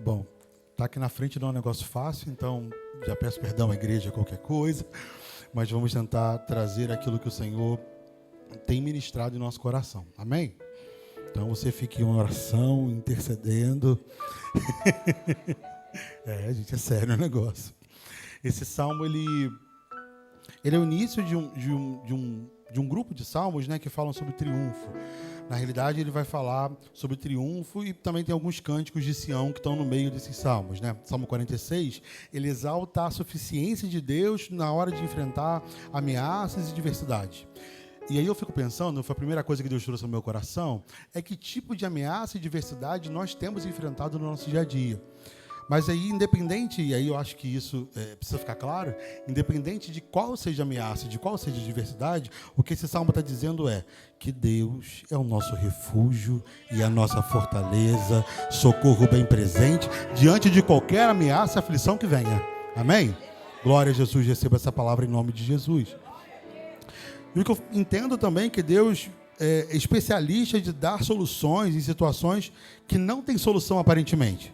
Bom, tá aqui na frente não é um negócio fácil, então já peço perdão à igreja, qualquer coisa, mas vamos tentar trazer aquilo que o Senhor tem ministrado em nosso coração. Amém? Então você fique em oração, intercedendo. Gente, é sério o negócio. Esse salmo, ele é o início de um grupo de salmos, né, que falam sobre triunfo. Na realidade, ele vai falar sobre triunfo e também tem alguns cânticos de Sião que estão no meio desses salmos, né? Salmo 46, ele exalta a suficiência de Deus na hora de enfrentar ameaças e diversidade. E aí eu fico pensando, foi a primeira coisa que Deus trouxe no meu coração, é que tipo de ameaça e diversidade nós temos enfrentado no nosso dia a dia. Mas aí, independente, e aí eu acho que isso precisa ficar claro, independente de qual seja a ameaça, de qual seja a diversidade, o que esse salmo está dizendo é que Deus é o nosso refúgio e a nossa fortaleza, socorro bem presente, diante de qualquer ameaça e aflição que venha. Amém? Glória a Jesus, receba essa palavra em nome de Jesus. E o que eu entendo também é que Deus é especialista de dar soluções em situações que não tem solução aparentemente.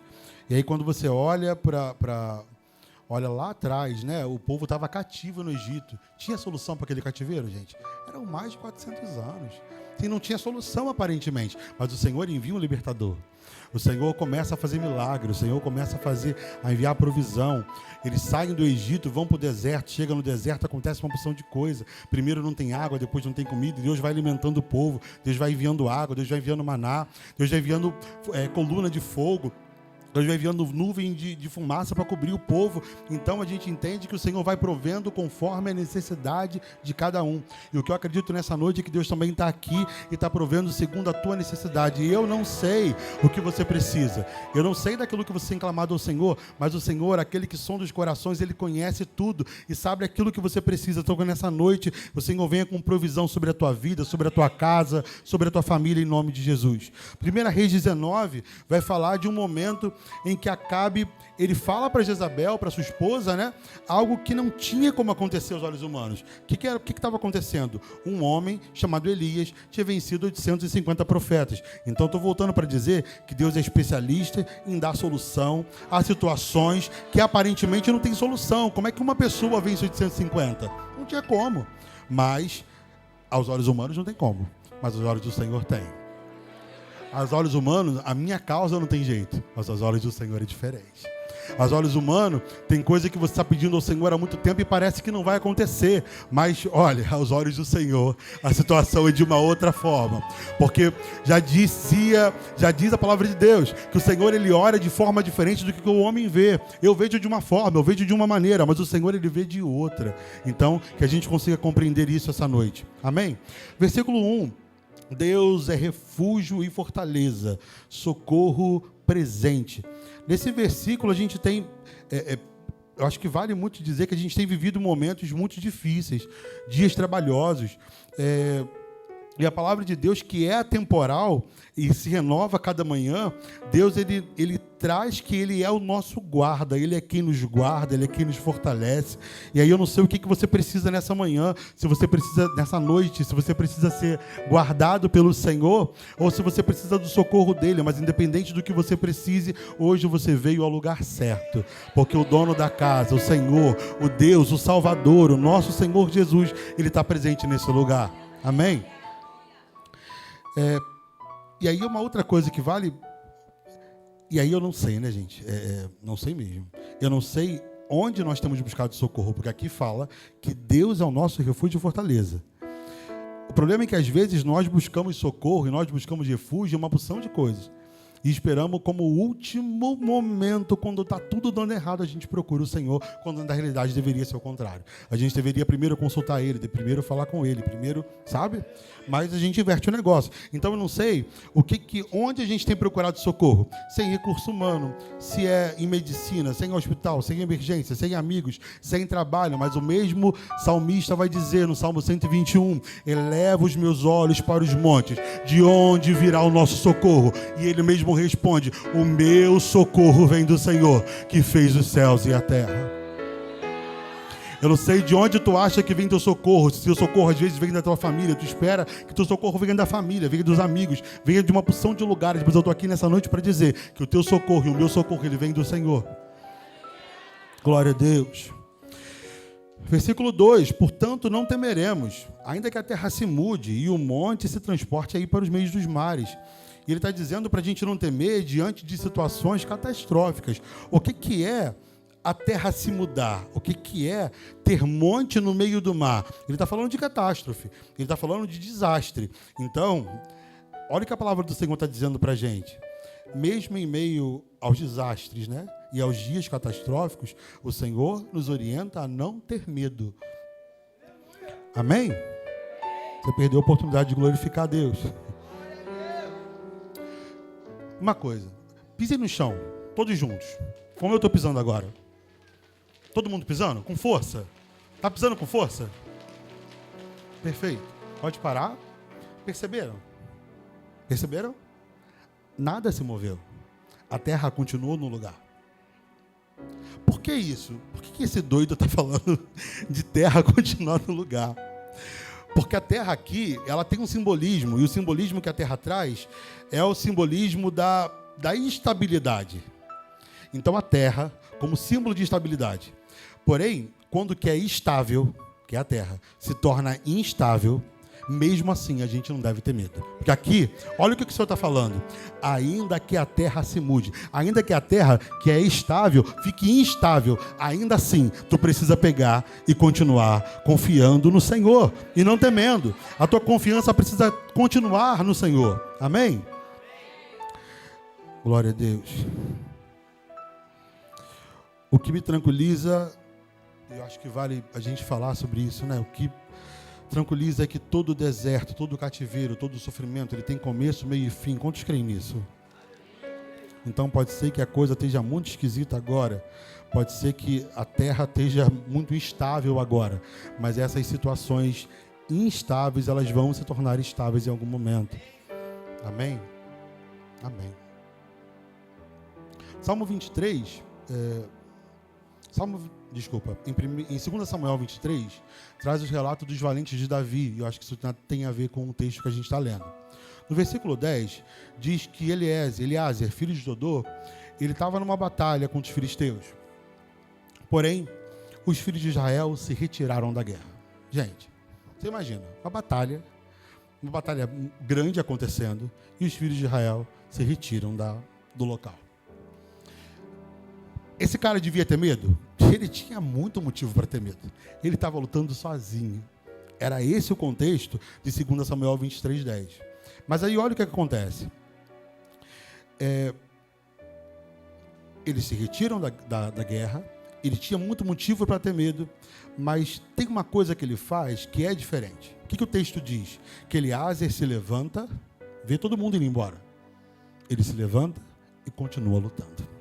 E aí quando você olha olha lá atrás, né? O povo estava cativo no Egito. Tinha solução para aquele cativeiro, gente? Eram mais de 400 anos. E não tinha solução aparentemente. Mas o Senhor envia um libertador. O Senhor começa a fazer milagres. O Senhor começa a enviar provisão. Eles saem do Egito, vão para o deserto. Chegam no deserto, acontece uma porção de coisa. Primeiro não tem água, depois não tem comida. Deus vai alimentando o povo. Deus vai enviando água, Deus vai enviando maná. Deus vai enviando coluna de fogo. Deus vai enviando nuvem de fumaça para cobrir o povo. Então a gente entende que o Senhor vai provendo conforme a necessidade de cada um. E o que eu acredito nessa noite é que Deus também está aqui e está provendo segundo a tua necessidade. E eu não sei o que você precisa. Eu não sei daquilo que você tem clamado ao Senhor, mas o Senhor, aquele que sonda os corações, Ele conhece tudo e sabe aquilo que você precisa. Então nessa noite o Senhor venha com provisão sobre a tua vida, sobre a tua casa, sobre a tua família, em nome de Jesus. 1 Reis 19 vai falar de um momento em que Acabe, ele fala para Jezabel, para sua esposa, né, algo que não tinha como acontecer aos olhos humanos. O que estava acontecendo? Um homem chamado Elias tinha vencido 850 profetas. Então estou voltando para dizer que Deus é especialista em dar solução a situações que aparentemente não tem solução. Como é que uma pessoa vence 850? Não tinha como. Mas aos olhos humanos não tem como. Mas aos olhos do Senhor tem. Aos olhos humanos, a minha causa não tem jeito, mas aos olhos do Senhor é diferente. Aos olhos humanos, tem coisa que você está pedindo ao Senhor há muito tempo e parece que não vai acontecer. Mas, olha, aos olhos do Senhor, a situação é de uma outra forma. Porque já diz a palavra de Deus, que o Senhor, Ele olha de forma diferente do que o homem vê. Eu vejo de uma forma, eu vejo de uma maneira, mas o Senhor, Ele vê de outra. Então, que a gente consiga compreender isso essa noite. Amém? Versículo 1. Deus é refúgio e fortaleza, socorro presente. Nesse versículo a gente tem, eu acho que vale muito dizer que a gente tem vivido momentos muito difíceis, dias trabalhosos, e a palavra de Deus, que é atemporal e se renova cada manhã, Deus ele traz que Ele é o nosso guarda, Ele é quem nos guarda, Ele é quem nos fortalece. E aí eu não sei o que você precisa nessa manhã, se você precisa nessa noite, se você precisa ser guardado pelo Senhor, ou se você precisa do socorro dEle, mas independente do que você precise, hoje você veio ao lugar certo, porque o dono da casa, o Senhor, o Deus, o Salvador, o nosso Senhor Jesus, Ele está presente nesse lugar. Amém? E aí uma outra coisa que vale, e aí eu não sei, né, gente? Não sei mesmo. Eu não sei onde nós temos buscado socorro, porque aqui fala que Deus é o nosso refúgio e fortaleza. O problema é que às vezes nós buscamos socorro e nós buscamos refúgio em uma porção de coisas. E esperamos como último momento, quando está tudo dando errado, a gente procura o Senhor, quando na realidade deveria ser o contrário. A gente deveria primeiro consultar Ele, primeiro falar com Ele, primeiro, sabe? Mas a gente inverte o negócio. Então eu não sei onde a gente tem procurado socorro. Sem recurso humano, se é em medicina, sem hospital, sem emergência, sem amigos, sem trabalho. Mas o mesmo salmista vai dizer no Salmo 121, eleva os meus olhos para os montes, de onde virá o nosso socorro? E ele mesmo responde, o meu socorro vem do Senhor, que fez os céus e a terra. Eu não sei de onde tu acha que vem teu socorro. Se o socorro às vezes vem da tua família, tu espera que teu socorro venha da família, venha dos amigos, venha de uma porção de lugares. Mas eu estou aqui nessa noite para dizer que o teu socorro e o meu socorro, ele vem do Senhor. Glória a Deus. Versículo 2: portanto não temeremos, ainda que a terra se mude e o monte se transporte aí para os meios dos mares. E ele está dizendo para a gente não temer diante de situações catastróficas. O que é a terra se mudar? O que é ter monte no meio do mar? Ele está falando de catástrofe, ele está falando de desastre. Então, olha o que a palavra do Senhor está dizendo para a gente. Mesmo em meio aos desastres, né, e aos dias catastróficos, o Senhor nos orienta a não ter medo. Amém? Você perdeu a oportunidade de glorificar a Deus. Uma coisa, pisem no chão, todos juntos, como eu estou pisando agora. Todo mundo pisando? Com força? Está pisando com força? Perfeito. Pode parar. Perceberam? Perceberam? Nada se moveu. A terra continuou no lugar. Por que isso? Por que esse doido está falando de terra continuar no lugar? Porque a terra aqui, ela tem um simbolismo, e o simbolismo que a terra traz é o simbolismo da instabilidade. Então a terra, como símbolo de estabilidade. Porém, quando que é estável, que é a terra, se torna instável, mesmo assim a gente não deve ter medo. Porque aqui, olha o que o Senhor está falando. Ainda que a terra se mude, ainda que a terra que é estável fique instável, ainda assim tu precisa pegar e continuar confiando no Senhor e não temendo. A tua confiança precisa continuar no Senhor. Amém? Glória a Deus. O que me tranquiliza, eu acho que vale a gente falar sobre isso, né? O que tranquiliza é que todo deserto, todo cativeiro, todo sofrimento, ele tem começo, meio e fim. Quantos creem nisso? Então pode ser que a coisa esteja muito esquisita agora, pode ser que a terra esteja muito instável agora, mas essas situações instáveis, elas vão se tornar estáveis em algum momento. Amém? Amém. Salmo 23, em 2 Samuel 23, traz os relatos dos valentes de Davi, e eu acho que isso tem a ver com o texto que a gente está lendo. No versículo 10, diz que Eliázer, filho de Dodô, ele estava numa batalha contra os filisteus. Porém, os filhos de Israel se retiraram da guerra. Gente, você imagina, uma batalha grande acontecendo, e os filhos de Israel se retiram do local. Esse cara devia ter medo? Ele tinha muito motivo para ter medo. Ele estava lutando sozinho. Era esse o contexto de 2 Samuel 23:10. Mas aí olha o que acontece. Eles se retiram da guerra. Ele tinha muito motivo para ter medo. Mas tem uma coisa que ele faz que é diferente. O que o texto diz? Que Eliázer se levanta, vê todo mundo indo embora. Ele se levanta e continua lutando.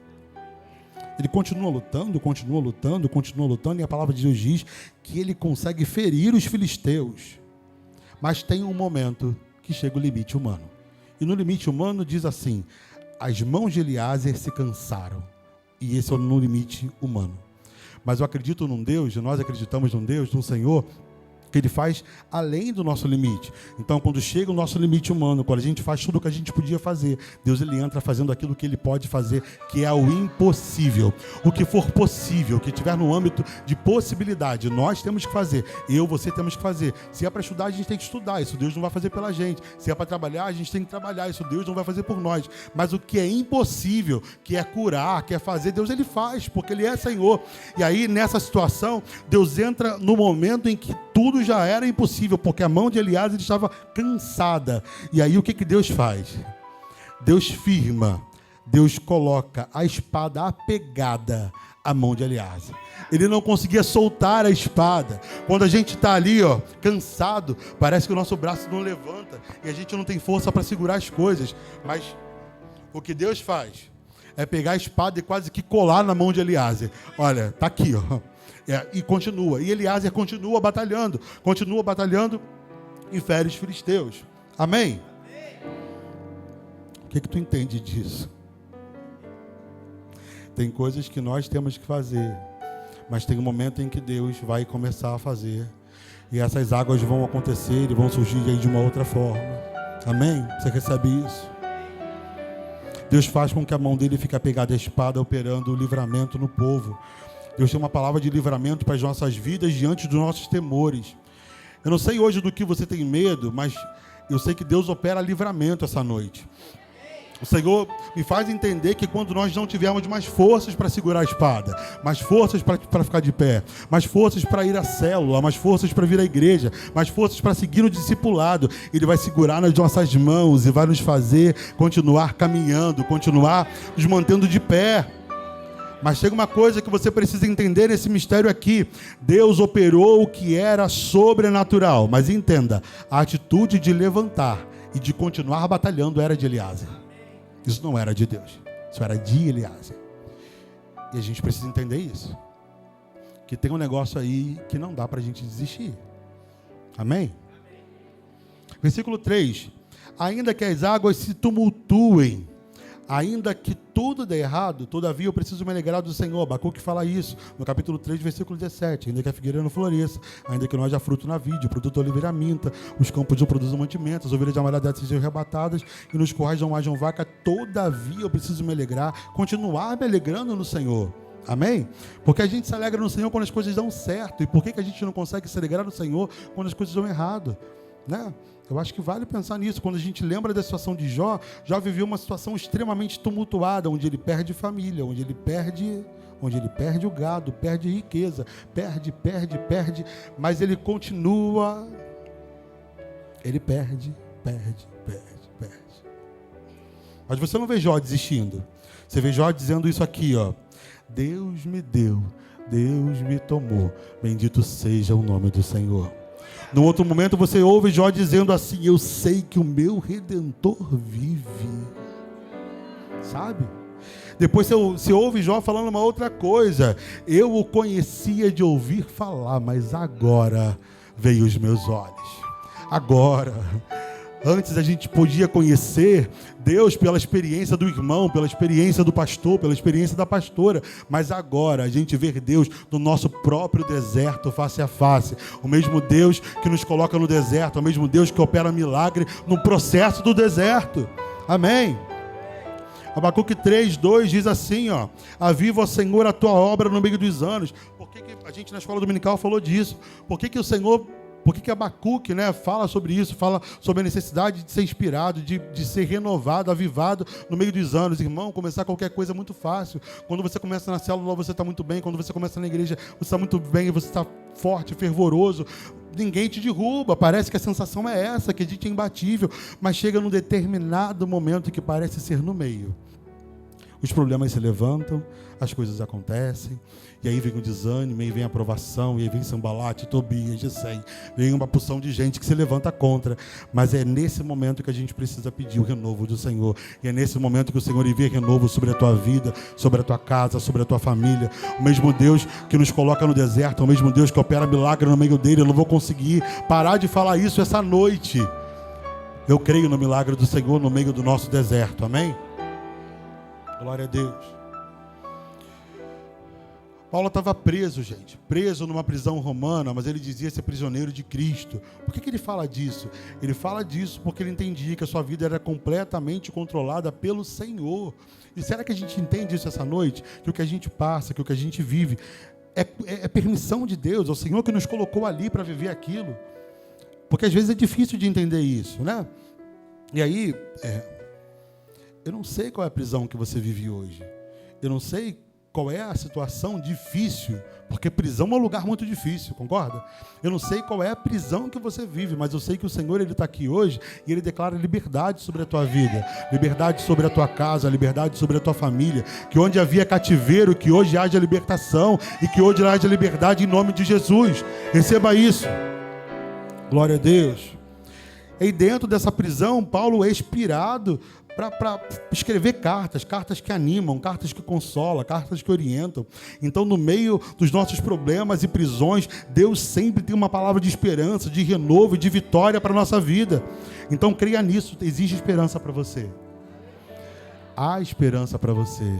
Ele continua lutando, e a palavra de Deus diz que ele consegue ferir os filisteus. Mas tem um momento que chega o limite humano. E no limite humano diz assim: as mãos de Eliázer se cansaram. E esse é no limite humano. Mas eu acredito num Deus, nós acreditamos num Deus, num Senhor, que Ele faz além do nosso limite. Então, quando chega o nosso limite humano, quando a gente faz tudo o que a gente podia fazer, Deus ele entra fazendo aquilo que Ele pode fazer, que é o impossível. O que for possível, que estiver no âmbito de possibilidade, nós temos que fazer. Você temos que fazer. Se é para estudar, a gente tem que estudar. Isso Deus não vai fazer pela gente. Se é para trabalhar, a gente tem que trabalhar. Isso Deus não vai fazer por nós. Mas o que é impossível, que é curar, que é fazer, Deus ele faz, porque Ele é Senhor. E aí, nessa situação, Deus entra no momento em que tudo já era impossível, porque a mão de Eliázer estava cansada. E aí o que Deus faz? Deus firma, Deus coloca a espada apegada à mão de Eliázer. Ele não conseguia soltar a espada. Quando a gente está ali, cansado, parece que o nosso braço não levanta e a gente não tem força para segurar as coisas. Mas o que Deus faz é pegar a espada e quase que colar na mão de Eliázer. Olha, está aqui, e continua. E Eliázer continua batalhando e fere os filisteus. Amém? O que tu entende disso? Tem coisas que nós temos que fazer, Mas tem um momento em que Deus vai começar a fazer. E essas águas vão acontecer e vão surgir aí de uma outra forma. Amém? Você recebe isso? Deus faz com que a mão dele fique apegada à espada, operando o livramento no povo. Deus tem uma palavra de livramento para as nossas vidas diante dos nossos temores. Eu não sei hoje do que você tem medo, mas eu sei que Deus opera livramento essa noite. O Senhor me faz entender que quando nós não tivermos mais forças para segurar a espada, mais forças para ficar de pé, mais forças para ir à célula, mais forças para vir à igreja, mais forças para seguir o discipulado, Ele vai segurar nas nossas mãos e vai nos fazer continuar caminhando, continuar nos mantendo de pé. Mas chega uma coisa que você precisa entender nesse mistério aqui. Deus operou o que era sobrenatural. Mas entenda, a atitude de levantar e de continuar batalhando era de Eliaser. Isso não era de Deus. Isso era de Eliaser. E a gente precisa entender isso. Que tem um negócio aí que não dá para a gente desistir. Amém? Versículo 3. Ainda que as águas se tumultuem, ainda que tudo dê errado, todavia eu preciso me alegrar do Senhor. Abacuque fala isso no capítulo 3, versículo 17. Ainda que a figueira não floresça, ainda que não haja fruto na vide, o produto da oliveira minta, os campos não produzam mantimento, as ovelhas de amalhadade sejam arrebatadas e nos currais não hajam vaca, todavia eu preciso me alegrar, continuar me alegrando no Senhor. Amém? Porque a gente se alegra no Senhor quando as coisas dão certo. E por que a gente não consegue se alegrar no Senhor quando as coisas dão errado? Né? Eu acho que vale pensar nisso. Quando a gente lembra da situação de Jó, Jó viveu uma situação extremamente tumultuada, onde ele perde família, onde ele perde o gado, perde riqueza, perde, mas ele continua, ele perde. Mas você não vê Jó desistindo. Você vê Jó dizendo isso aqui, ó: Deus me deu, Deus me tomou, bendito seja o nome do Senhor. No outro momento você ouve Jó dizendo assim: eu sei que o meu Redentor vive. Sabe? Depois você ouve Jó falando uma outra coisa: eu o conhecia de ouvir falar, mas agora veio os meus olhos. Agora. Antes a gente podia conhecer Deus pela experiência do irmão, pela experiência do pastor, pela experiência da pastora. Mas agora a gente vê Deus no nosso próprio deserto, face a face. O mesmo Deus que nos coloca no deserto, o mesmo Deus que opera milagre no processo do deserto. Amém? Abacuque 3:2 diz assim, ó: aviva, ó Senhor, a tua obra no meio dos anos. Por que a gente na escola dominical falou disso? Por que o Senhor... Por que Abacuque, né, fala sobre isso, fala sobre a necessidade de ser inspirado, de ser renovado, avivado no meio dos anos? Irmão, começar qualquer coisa é muito fácil. Quando você começa na célula, você está muito bem. Quando você começa na igreja, você está muito bem, você está forte, fervoroso. Ninguém te derruba, parece que a sensação é essa, que a gente é imbatível. Mas chega num determinado momento que parece ser no meio. Os problemas se levantam, as coisas acontecem, e aí vem o desânimo, e aí vem a aprovação, e aí vem Sambalate, Tobias, Gesem, vem uma porção de gente que se levanta contra, mas é nesse momento que a gente precisa pedir o renovo do Senhor, e é nesse momento que o Senhor envia renovo sobre a tua vida, sobre a tua casa, sobre a tua família. O mesmo Deus que nos coloca no deserto, o mesmo Deus que opera milagre no meio dele. Eu não vou conseguir parar de falar isso essa noite. Eu creio no milagre do Senhor no meio do nosso deserto, amém? Glória a Deus. Paulo estava preso, gente. Preso numa prisão romana, mas ele dizia ser prisioneiro de Cristo. Por que ele fala disso? Ele fala disso porque ele entendia que a sua vida era completamente controlada pelo Senhor. E será que a gente entende isso essa noite? Que o que a gente passa, que o que a gente vive é permissão de Deus. É o Senhor que nos colocou ali para viver aquilo. Porque às vezes é difícil de entender isso, né? E aí... eu não sei qual é a prisão que você vive hoje. Eu não sei qual é a situação difícil, porque prisão é um lugar muito difícil, concorda? Eu não sei qual é a prisão que você vive, mas eu sei que o Senhor, Ele está aqui hoje e Ele declara liberdade sobre a tua vida, liberdade sobre a tua casa, liberdade sobre a tua família, que onde havia cativeiro, que hoje haja libertação e que hoje haja liberdade em nome de Jesus. Receba isso. Glória a Deus. E dentro dessa prisão, Paulo é inspirado para escrever cartas que animam, cartas que consolam, cartas que orientam. Então, no meio dos nossos problemas e prisões, Deus sempre tem uma palavra de esperança, de renovo e de vitória para a nossa vida. Então, creia nisso, existe esperança para você. Há esperança para você.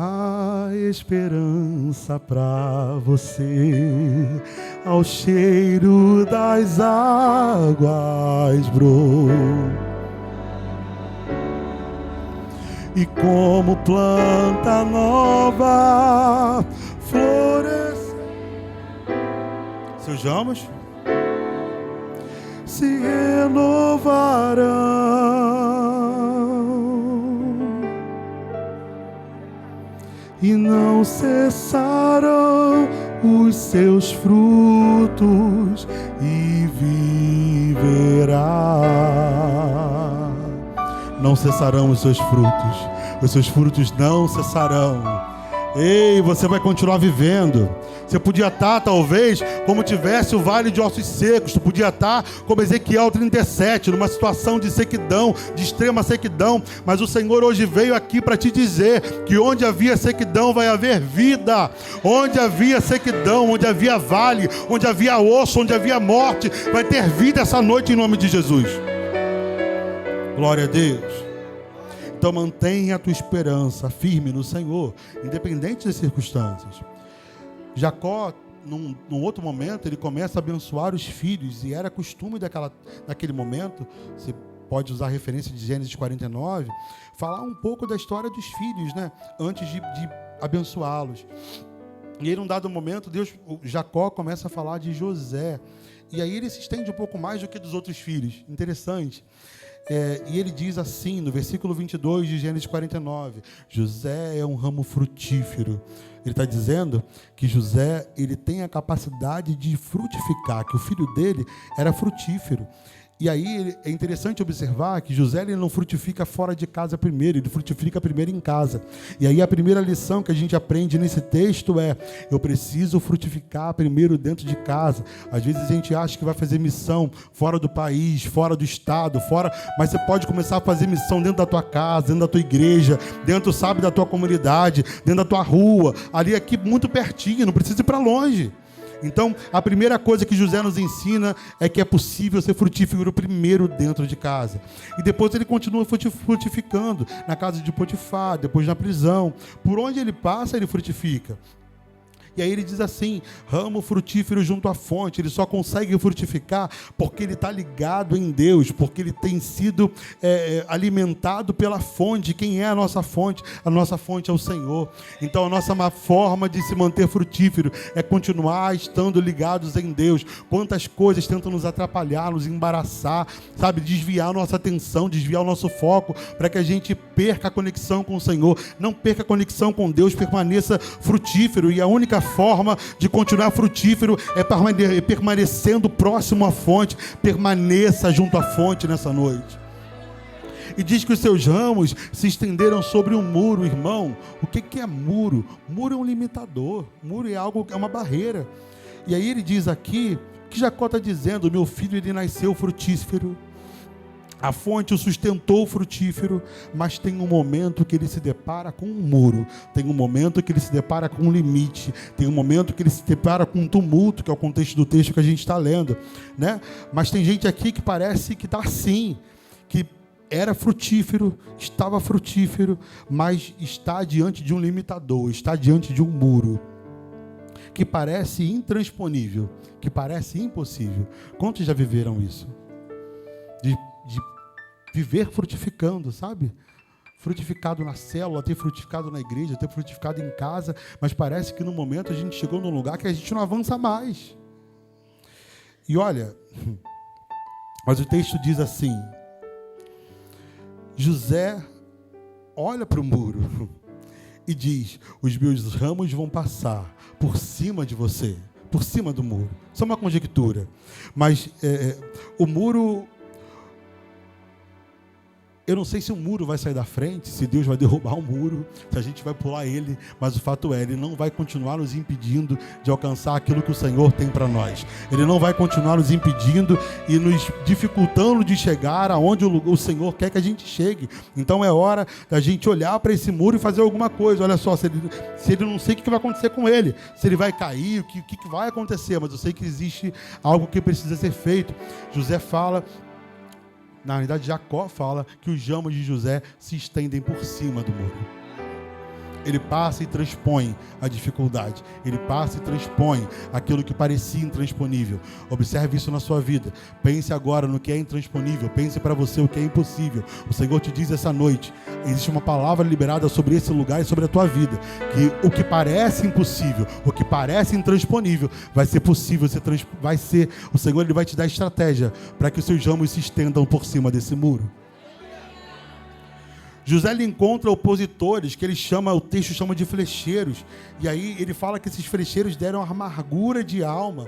a esperança pra você, ao cheiro das águas brota. E como planta nova floresce, seus ramos se renovarão, e não cessarão os seus frutos, e viverá. Não cessarão os seus frutos não cessarão. Ei, você vai continuar vivendo. Você podia estar, talvez, como tivesse o vale de ossos secos. Tu podia estar como Ezequiel 37, numa situação de sequidão, de extrema sequidão. Mas o Senhor hoje veio aqui para te dizer que onde havia sequidão vai haver vida. Onde havia sequidão, onde havia vale, onde havia osso, onde havia morte, vai ter vida essa noite em nome de Jesus. Glória a Deus. Então mantenha a tua esperança firme no Senhor, independente das circunstâncias. Jacó, num outro momento, ele começa a abençoar os filhos, e era costume daquele momento, você pode usar a referência de Gênesis 49, falar um pouco da história dos filhos, né? Antes de abençoá-los. E aí, num dado momento, Jacó começa a falar de José, e aí ele se estende um pouco mais do que dos outros filhos. Interessante. E ele diz assim, no versículo 22 de Gênesis 49, José é um ramo frutífero. Ele está dizendo que José, ele tem a capacidade de frutificar, que o filho dele era frutífero. E aí é interessante observar que José, ele não frutifica fora de casa primeiro, ele frutifica primeiro em casa. E aí a primeira lição que a gente aprende nesse texto é: eu preciso frutificar primeiro dentro de casa. Às vezes a gente acha que vai fazer missão fora do país, fora do estado, mas você pode começar a fazer missão dentro da tua casa, dentro da tua igreja, dentro, sabe, da tua comunidade, dentro da tua rua, ali aqui muito pertinho, não precisa ir para longe. Então, a primeira coisa que José nos ensina é que é possível ser frutífero primeiro dentro de casa. E depois ele continua frutificando na casa de Potifar, depois na prisão. Por onde ele passa, ele frutifica. E aí ele diz assim: ramo frutífero junto à fonte. Ele só consegue frutificar porque ele está ligado em Deus, porque ele tem sido alimentado pela fonte. Quem é a nossa fonte? A nossa fonte é o Senhor. Então a nossa forma de se manter frutífero é continuar estando ligados em Deus. Quantas coisas tentam nos atrapalhar, nos embaraçar, sabe, desviar a nossa atenção, desviar o nosso foco, para que a gente perca a conexão com o Senhor. Não perca a conexão com Deus, permaneça frutífero. E a única forma de continuar frutífero é permanecendo próximo à fonte. Permaneça junto à fonte nessa noite. E diz que os seus ramos se estenderam sobre um muro. Irmão, o que é muro? Muro é um limitador. Muro é algo, é uma barreira. E aí ele diz aqui que Jacó está dizendo: meu filho, ele nasceu frutífero, a fonte o sustentou frutífero, mas tem um momento que ele se depara com um muro, tem um momento que ele se depara com um limite, tem um momento que ele se depara com um tumulto, que é o contexto do texto que a gente está lendo, né? Mas tem gente aqui que parece que está assim, que era frutífero, estava frutífero, mas está diante de um limitador, está diante de um muro, que parece intransponível, que parece impossível. Quantos já viveram isso? De viver frutificando, sabe? Frutificado na célula, ter frutificado na igreja, ter frutificado em casa, mas parece que no momento a gente chegou num lugar que a gente não avança mais. E olha, mas o texto diz assim: José olha para o muro e diz: os meus ramos vão passar por cima de você, por cima do muro. Isso é uma conjectura, mas o muro... Eu não sei se o muro vai sair da frente, se Deus vai derrubar o muro, se a gente vai pular ele, mas o fato é, ele não vai continuar nos impedindo de alcançar aquilo que o Senhor tem para nós. Ele não vai continuar nos impedindo e nos dificultando de chegar aonde o Senhor quer que a gente chegue. Então é hora da gente olhar para esse muro e fazer alguma coisa. Olha só, se ele não sei o que vai acontecer com ele, se ele vai cair, o que vai acontecer, mas eu sei que existe algo que precisa ser feito. José fala... Na realidade, Jacó fala que os ramos de José se estendem por cima do muro. Ele passa e transpõe a dificuldade. Ele passa e transpõe aquilo que parecia intransponível. Observe isso na sua vida. Pense agora no que é intransponível. Pense para você o que é impossível. O Senhor te diz essa noite, existe uma palavra liberada sobre esse lugar e sobre a tua vida, que o que parece impossível, o que parece intransponível, vai ser possível, vai ser, o Senhor ele vai te dar estratégia para que os seus ramos se estendam por cima desse muro. José ele encontra opositores que o texto chama de flecheiros. E aí ele fala que esses flecheiros deram amargura de alma.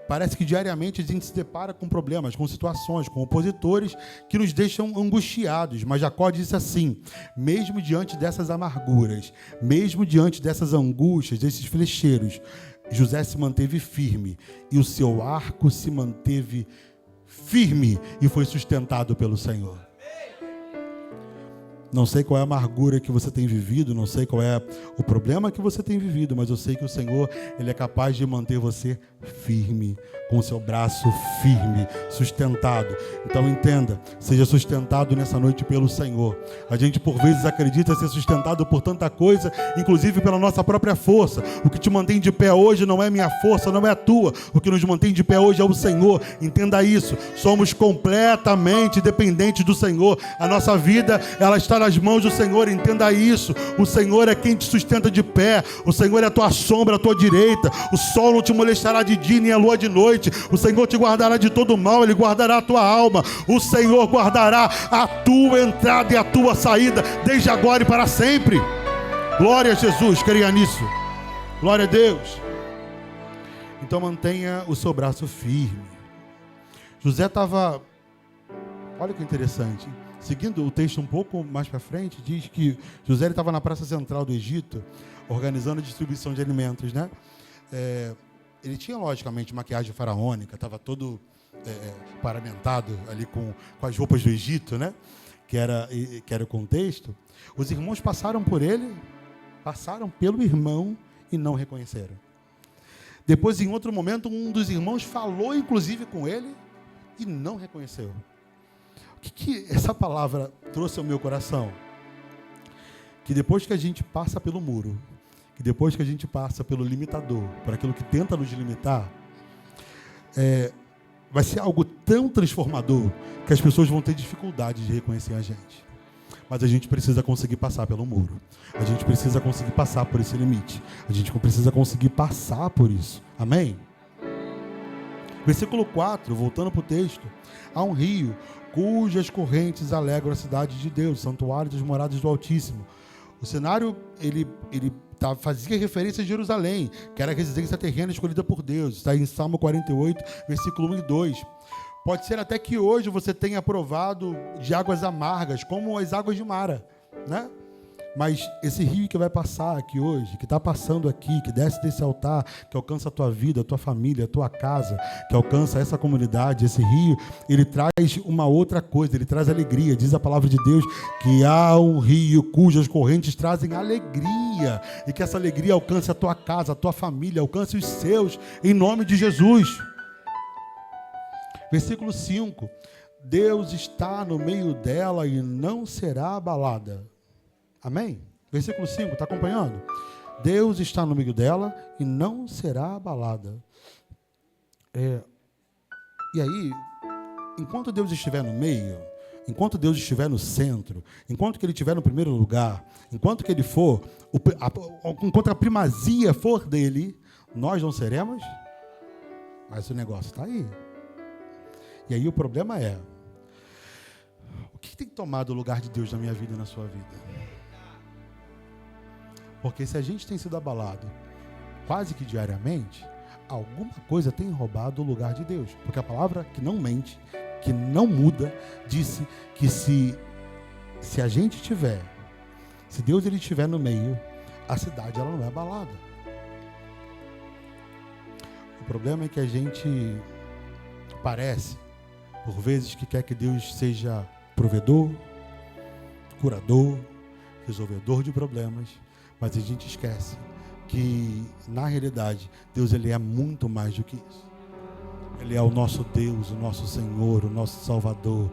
Parece que diariamente a gente se depara com problemas, com situações, com opositores que nos deixam angustiados. Mas Jacó disse assim: mesmo diante dessas amarguras, mesmo diante dessas angústias, desses flecheiros, José se manteve firme e o seu arco se manteve firme e foi sustentado pelo Senhor. Não sei qual é a amargura que você tem vivido, não sei qual é o problema que você tem vivido, mas eu sei que o Senhor, ele é capaz de manter você firme, com o seu braço firme, sustentado. Então entenda, seja sustentado nessa noite pelo Senhor. A gente por vezes acredita ser sustentado por tanta coisa, inclusive pela nossa própria força. O que te mantém de pé hoje não é minha força, não é a tua. O que nos mantém de pé hoje é o Senhor. Entenda isso. Somos completamente dependentes do Senhor. A nossa vida, ela está nas mãos do Senhor. Entenda isso. O Senhor é quem te sustenta de pé. O Senhor é a tua sombra, a tua direita. O sol não te molestará de dia, nem a lua de noite. O Senhor te guardará de todo mal. Ele guardará a tua alma. O Senhor guardará a tua entrada e a tua saída, desde agora e para sempre. Glória a Jesus, creia nisso. Glória a Deus. Então mantenha o seu braço firme. José estava, olha que interessante, seguindo o texto um pouco mais para frente, diz que José estava na praça central do Egito, organizando a distribuição de alimentos, né? Ele tinha, logicamente, maquiagem faraônica, estava todo paramentado ali com as roupas do Egito, né? Que era o contexto. Os irmãos passaram por ele, passaram pelo irmão e não reconheceram. Depois, em outro momento, um dos irmãos falou, inclusive, com ele e não reconheceu. O que essa palavra trouxe ao meu coração? Que depois que a gente passa pelo muro, que depois que a gente passa pelo limitador, por aquilo que tenta nos limitar, vai ser algo tão transformador que as pessoas vão ter dificuldade de reconhecer a gente. Mas a gente precisa conseguir passar pelo muro. A gente precisa conseguir passar por esse limite. A gente precisa conseguir passar por isso. Amém? Versículo 4, voltando para o texto. Há um rio cujas correntes alegram a cidade de Deus, santuário das moradas do Altíssimo. O cenário, ele fazia referência a Jerusalém, que era a residência terrena escolhida por Deus. Está em Salmo 48, versículo 1 e 2. Pode ser até que hoje você tenha provado de águas amargas, como as águas de Mara, né? Mas esse rio que vai passar aqui hoje, que está passando aqui, que desce desse altar, que alcança a tua vida, a tua família, a tua casa, que alcança essa comunidade, esse rio, ele traz uma outra coisa, ele traz alegria. Diz a palavra de Deus que há um rio cujas correntes trazem alegria, e que essa alegria alcance a tua casa, a tua família, alcance os seus, em nome de Jesus. Versículo 5. Deus está no meio dela e não será abalada. Amém? Versículo 5, está acompanhando? Deus está no meio dela e não será abalada. E aí, enquanto Deus estiver no meio, enquanto Deus estiver no centro, enquanto que Ele estiver no primeiro lugar, enquanto que Ele for, enquanto a primazia for dele, nós não seremos, mas o negócio está aí. E aí o problema é, o que tem tomado o lugar de Deus na minha vida e na sua vida? Porque se a gente tem sido abalado quase que diariamente, alguma coisa tem roubado o lugar de Deus. Porque a palavra que não mente, que não muda, disse que se a gente tiver, se Deus ele estiver no meio, a cidade ela não é abalada. O problema é que a gente parece, por vezes, que quer que Deus seja provedor, curador, resolvedor de problemas, mas a gente esquece que, na realidade, Deus ele é muito mais do que isso. Ele é o nosso Deus, o nosso Senhor, o nosso Salvador.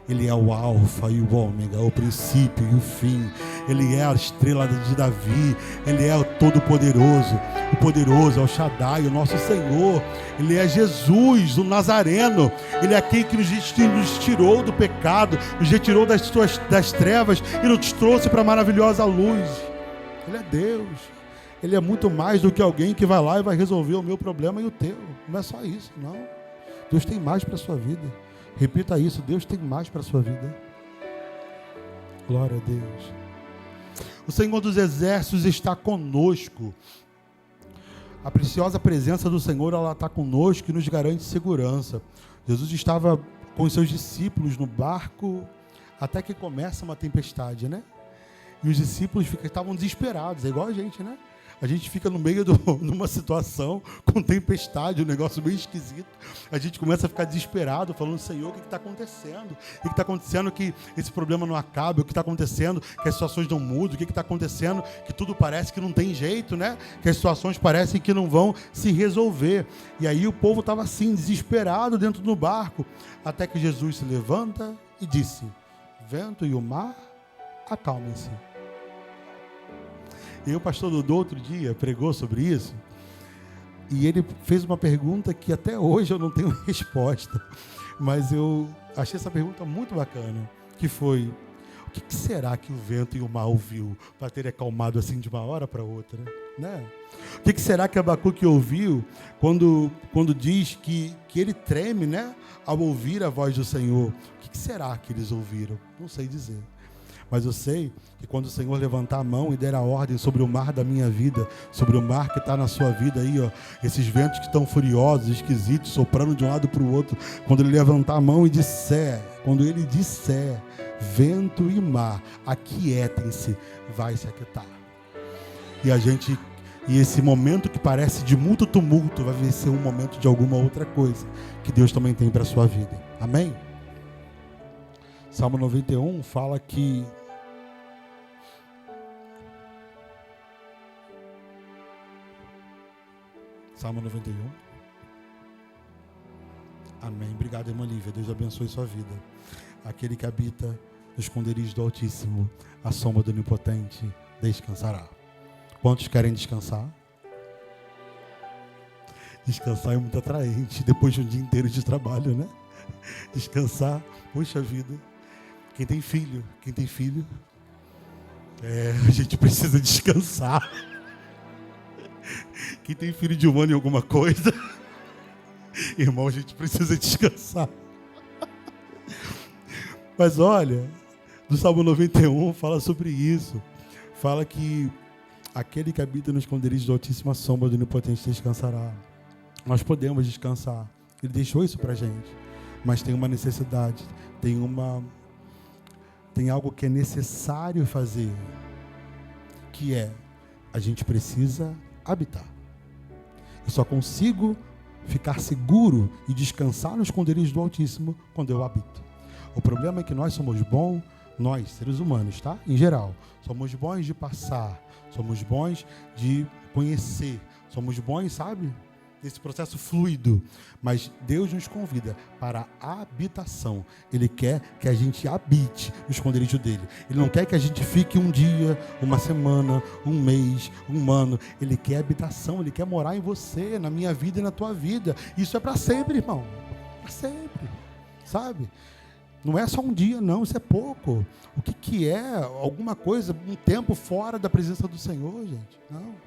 Ele é o Alfa e o Ômega, o princípio e o fim. Ele é a estrela de Davi. Ele é o Todo-Poderoso. O poderoso é o Shaddai, o nosso Senhor. Ele é Jesus, o Nazareno. Ele é aquele que nos tirou do pecado, nos retirou das trevas e nos trouxe para a maravilhosa luz. Ele é Deus. Ele é muito mais do que alguém que vai lá e vai resolver o meu problema e o teu. Não é só isso, não. Deus tem mais para a sua vida. Repita isso, Deus tem mais para a sua vida. Glória a Deus. O Senhor dos Exércitos está conosco. A preciosa presença do Senhor, ela está conosco e nos garante segurança. Jesus estava com os seus discípulos no barco até que começa uma tempestade, né? E os discípulos estavam desesperados, é igual a gente, né? A gente fica no meio de uma situação com tempestade, um negócio meio esquisito. A gente começa a ficar desesperado, falando, Senhor, o que está acontecendo? O que está acontecendo que esse problema não acabe? O que está acontecendo que as situações não mudam? O que está acontecendo que tudo parece que não tem jeito, né? Que as situações parecem que não vão se resolver. E aí o povo estava assim, desesperado dentro do barco, até que Jesus se levanta e disse, vento e o mar, acalmem-se. E o pastor Dodô outro dia pregou sobre isso, e ele fez uma pergunta que até hoje eu não tenho resposta, mas eu achei essa pergunta muito bacana, que foi, o que será que o vento e o mar ouviu para ter acalmado assim de uma hora para outra, né? O que será que Abacuque ouviu quando diz que ele treme, né, ao ouvir a voz do Senhor? O que será que eles ouviram? Não sei dizer. Mas eu sei que quando o Senhor levantar a mão e der a ordem sobre o mar da minha vida, sobre o mar que está na sua vida aí, ó, esses ventos que estão furiosos, esquisitos, soprando de um lado para o outro, quando ele levantar a mão e disser, quando ele disser, vento e mar, aquietem-se, vai se aquietar. E esse momento que parece de muito tumulto vai ser um momento de alguma outra coisa que Deus também tem para a sua vida. Amém? Salmo 91 fala que Salmo 91. Amém. Obrigado, irmã Lívia. Deus abençoe sua vida. Aquele que habita no esconderijo do Altíssimo, a sombra do Onipotente, descansará. Quantos querem descansar? Descansar é muito atraente depois de um dia inteiro de trabalho, né? Descansar, poxa vida. Quem tem filho, a gente precisa descansar. Quem tem filho de 1 ano em alguma coisa, irmão, a gente precisa descansar. Mas olha, do Salmo 91 fala sobre isso. Fala que aquele que habita no esconderijo do Altíssimo, a sombra do Onipotente descansará. Nós podemos descansar. Ele deixou isso pra gente. Mas tem uma necessidade, tem algo que é necessário fazer, que é, a gente precisa habitar. Eu só consigo ficar seguro e descansar no esconderijo do Altíssimo quando eu habito. O problema é que nós somos bons, nós, seres humanos, tá? Em geral, somos bons de passar, somos bons de conhecer, somos bons, sabe? Esse processo fluido, mas Deus nos convida para a habitação. Ele quer que a gente habite no esconderijo dele. Ele não quer que a gente fique um dia, uma semana, um mês, um ano. Ele quer habitação, ele quer morar em você, na minha vida e na tua vida. Isso é para sempre, irmão. Para sempre, sabe? Não é só um dia, não, isso é pouco. O que é alguma coisa, um tempo fora da presença do Senhor, gente? Não.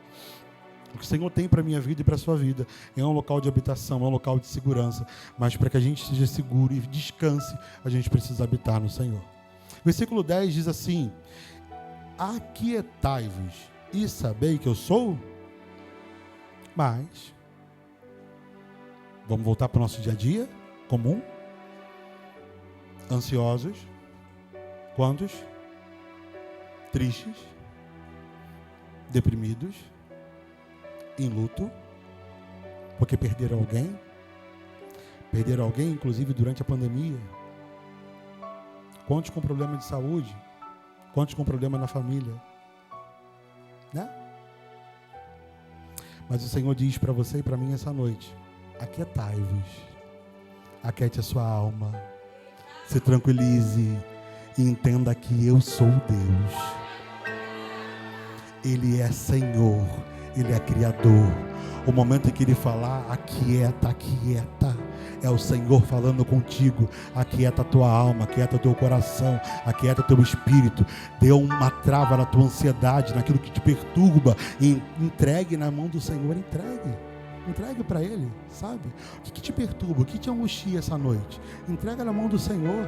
O que o Senhor tem para a minha vida e para a sua vida é um local de habitação, é um local de segurança. Mas para que a gente seja seguro e descanse, a gente precisa habitar no Senhor. Versículo 10 diz assim: aquietai-vos e sabei que eu sou. Mas, vamos voltar para o nosso dia a dia comum. Ansiosos. Quantos? Tristes. Deprimidos. Em luto, porque perderam alguém, inclusive durante a pandemia. Quantos com problema de saúde, quantos com problema na família, né? Mas o Senhor diz para você e para mim essa noite: aquietai-vos, Aquiete a sua alma. Se tranquilize e entenda que eu sou Deus. Ele é Senhor, Ele é Criador. O momento em que Ele falar, aquieta, aquieta. É o Senhor falando contigo. Aquieta a tua alma, aquieta o teu coração, aquieta o teu espírito. Dê uma trava na tua ansiedade, naquilo que te perturba. E entregue na mão do Senhor, entregue para Ele, sabe? O que te perturba, o que te angustia essa noite? Entrega na mão do Senhor.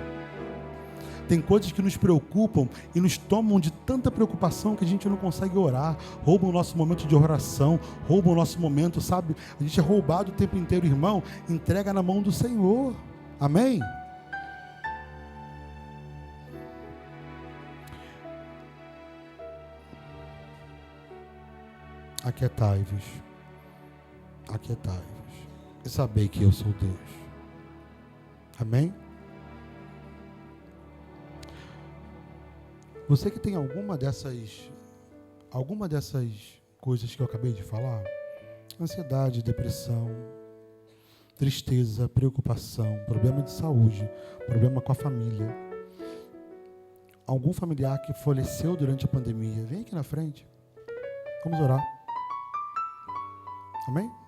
Tem coisas que nos preocupam e nos tomam de tanta preocupação que a gente não consegue orar. Roubam o nosso momento de oração, roubam o nosso momento, sabe? A gente é roubado o tempo inteiro, irmão. Entrega na mão do Senhor. Amém? Aquietai-vos. Aquietai-vos. E sabei que eu sou Deus. Amém? Você que tem alguma dessas coisas que eu acabei de falar, ansiedade, depressão, tristeza, preocupação, problema de saúde, problema com a família, algum familiar que faleceu durante a pandemia, vem aqui na frente, vamos orar. Amém?